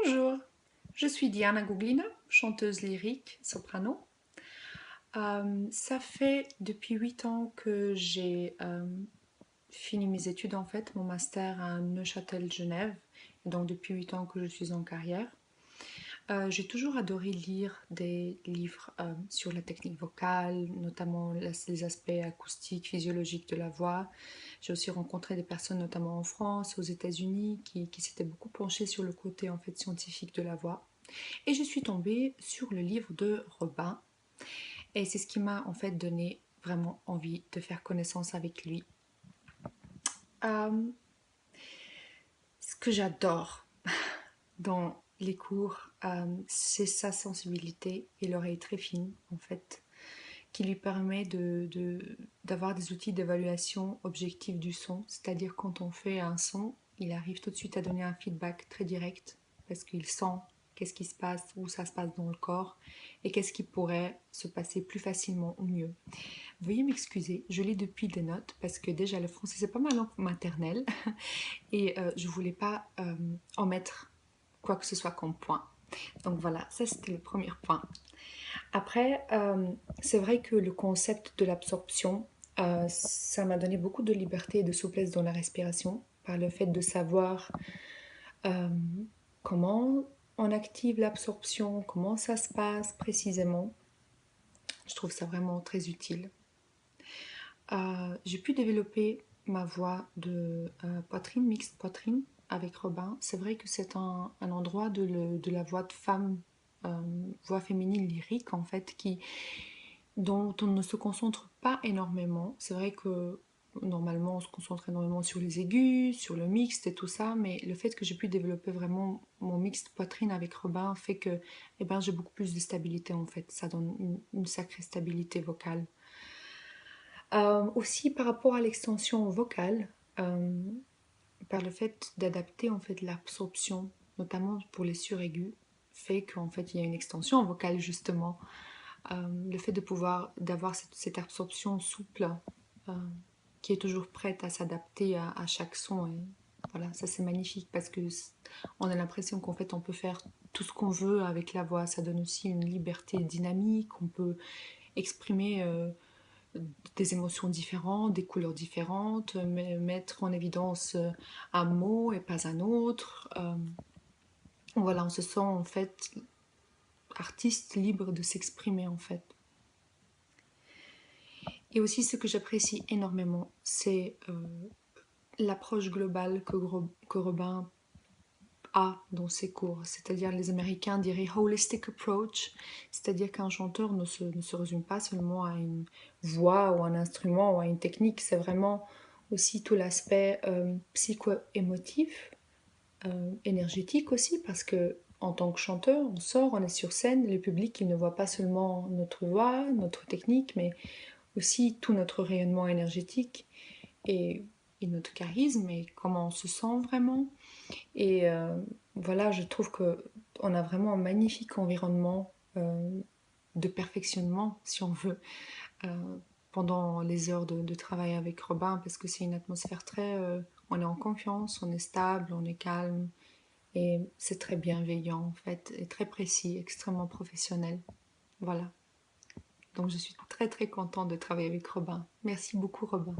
Bonjour, je suis Diana Guglina, chanteuse lyrique, soprano. Ça fait depuis 8 ans que j'ai fini mes études en fait, mon master à Neuchâtel, Genève. Et donc depuis 8 ans que je suis en carrière. J'ai toujours adoré lire des livres sur la technique vocale, notamment les aspects acoustiques, physiologiques de la voix. J'ai aussi rencontré des personnes, notamment en France, aux États-Unis, qui s'étaient beaucoup penchées sur le côté en fait scientifique de la voix. Et je suis tombée sur le livre de Robin. Et c'est ce qui m'a en fait donné vraiment envie de faire connaissance avec lui. Euh, Ce que j'adore dans les cours, c'est sa sensibilité et l'oreille très fine en fait, qui lui permet d'avoir des outils d'évaluation objective du son. C'est-à-dire quand on fait un son, il arrive tout de suite à donner un feedback très direct parce qu'il sent qu'est-ce qui se passe, où ça se passe dans le corps et qu'est-ce qui pourrait se passer plus facilement ou mieux. Veuillez m'excuser, je lis depuis des notes parce que déjà le français c'est pas ma langue maternelle et je voulais pas omettre quoi que ce soit comme point. Donc voilà, ça c'était le premier point. Après, c'est vrai que le concept de l'absorption, ça m'a donné beaucoup de liberté et de souplesse dans la respiration, par le fait de savoir euh, comment on active l'absorption, comment ça se passe précisément. Je trouve ça vraiment très utile. J'ai pu développer ma voix de poitrine, mixte poitrine avec Robin. C'est vrai que c'est un endroit de la voix de femme, euh, voix féminine lyrique en fait, dont on ne se concentre pas énormément. C'est vrai que normalement on se concentre énormément sur les aigus, sur le mixte et tout ça, mais le fait que j'ai pu développer vraiment mon mixte poitrine avec Robin fait que eh ben, j'ai beaucoup plus de stabilité en fait. Ça donne une sacrée stabilité vocale. Aussi par rapport à l'extension vocale, euh, par le fait d'adapter en fait l'absorption, notamment pour les suraigus, fait qu'en fait il y a une extension vocale justement. Le fait de pouvoir d'avoir cette absorption souple euh, qui est toujours prête à s'adapter à chaque son. Et voilà, ça c'est magnifique parce que on a l'impression qu'en fait on peut faire tout ce qu'on veut avec la voix. Ça donne aussi une liberté dynamique. On peut exprimer des émotions différentes, des couleurs différentes, mettre en évidence un mot et pas un autre. Voilà, on se sent en fait artiste libre de s'exprimer en fait. Et aussi ce que j'apprécie énormément, c'est l'approche globale que Robin a dans ses cours. C'est-à-dire les Américains diraient holistic approach, c'est-à-dire qu'un chanteur ne se résume pas seulement à une voix ou un instrument ou à une technique, c'est vraiment aussi tout l'aspect psycho-émotif, énergétique aussi, parce que en tant que chanteur, on sort, on est sur scène, le public il ne voit pas seulement notre voix, notre technique, mais aussi tout notre rayonnement énergétique et, et notre charisme et comment on se sent vraiment. Et voilà, je trouve que on a vraiment un magnifique environnement de perfectionnement, si on veut, euh, pendant les heures de travail avec Robin, parce que c'est une atmosphère très... on est en confiance, on est stable, on est calme, et c'est très bienveillant en fait, et très précis, extrêmement professionnel. Voilà. Donc je suis très très contente de travailler avec Robin. Merci beaucoup Robin.